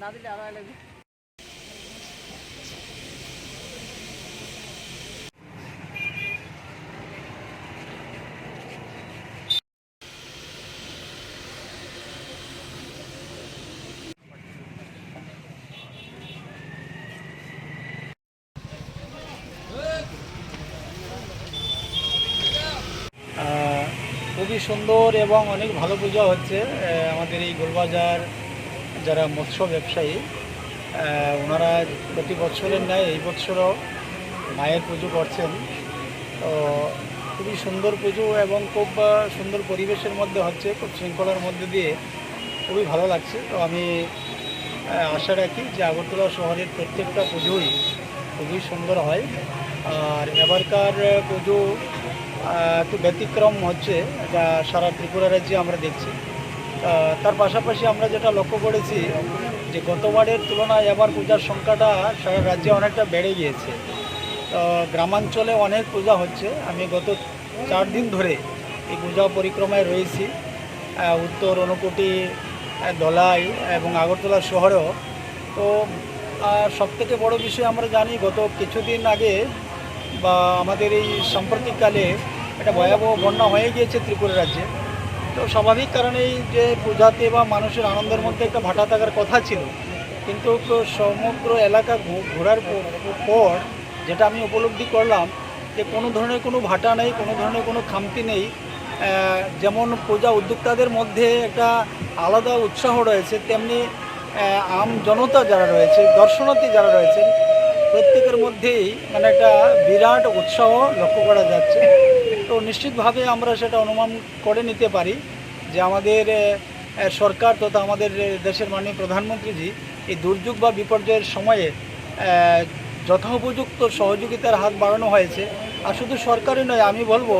না দিলে আরো লাগবে। খুবই সুন্দর এবং অনেক ভালো পূজা হচ্ছে আমাদের এই গোলবাজার যারা মৎস্য ব্যবসায়ী ওনারা প্রতি বছরের ন্যায় এই বছরও মায়ের পুজো করছেন। তো খুবই সুন্দর পুজো এবং খুব সুন্দর পরিবেশের মধ্যে হচ্ছে, খুব শৃঙ্খলার মধ্যে দিয়ে খুবই ভালো লাগছে। তো আমি আশা রাখি যে আগরতলা শহরের প্রত্যেকটা পুজোই খুবই সুন্দর হয়। আর এবারকার পুজো একটু ব্যতিক্রম হচ্ছে, যা সারা ত্রিপুরা রাজ্যে আমরা দেখছি। তার পাশাপাশি আমরা যেটা লক্ষ্য করেছি যে গতবারের তুলনায় এবার পূজার সংখ্যাটা সারা রাজ্যে অনেকটা বেড়ে গিয়েছে। তো গ্রামাঞ্চলে অনেক পূজা হচ্ছে। আমি গত 4 দিন ধরে এই পূজা পরিক্রমায় রয়েছি, উত্তর ঊনকোটি, ধলাই এবং আগরতলা শহরেও। তো সবথেকে বড় বিষয় আমরা জানি, গত কিছুদিন আগে বা আমাদের এই সাম্প্রতিককালে একটা ভয়াবহ বন্যা হয়ে গিয়েছে ত্রিপুরা রাজ্যে। তো স্বাভাবিক কারণেই যে পূজাতে বা মানুষের আনন্দের মধ্যে একটা ভাটা থাকার কথা ছিল, কিন্তু সমগ্র এলাকা ঘোরার পর যেটা আমি উপলব্ধি করলাম যে কোনো ধরনের কোনো ভাটা নেই, কোনো ধরনের কোনো খামতি নেই। যেমন পূজা উদ্যোক্তাদের মধ্যে একটা আলাদা উৎসাহ রয়েছে, তেমনি আম জনতা যারা রয়েছে, দর্শনার্থী যারা রয়েছেন, প্রত্যেকের মধ্যেই মানে একটা বিরাট উৎসাহ লক্ষ্য করা যাচ্ছে। তো নিশ্চিতভাবে আমরা সেটা অনুমান করে নিতে পারি যে আমাদের সরকার তথা আমাদের দেশের মাননীয় প্রধানমন্ত্রীজি এই দুর্যোগ বা বিপর্যয়ের সময়ে যথোপযুক্ত সহযোগিতার হাত বাড়ানো হয়েছে। আর শুধু সরকারই নয়, আমি বলবো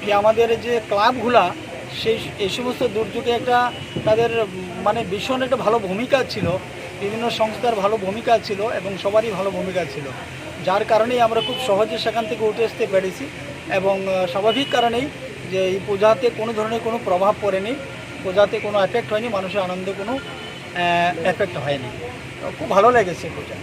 যে আমাদের যে ক্লাবগুলা এই সমস্ত দুর্যোগে একটা তাদের মানে ভীষণ একটা ভালো ভূমিকা ছিল, বিভিন্ন সংস্থার ভালো ভূমিকা ছিল এবং সবারই ভালো ভূমিকা ছিল, যার কারণেই আমরা খুব সহজে সেখান থেকে উঠে আসতে পেরেছি। এবং স্বাভাবিক কারণেই যে এই পূজাতে কোনো ধরনের কোনো প্রভাব পড়েনি, পূজাতে কোনো এফেক্ট হয়নি, মানুষের আনন্দে কোনো এফেক্ট হয়নি। খুব ভালো লেগেছে পূজা।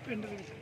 পেন্ডাল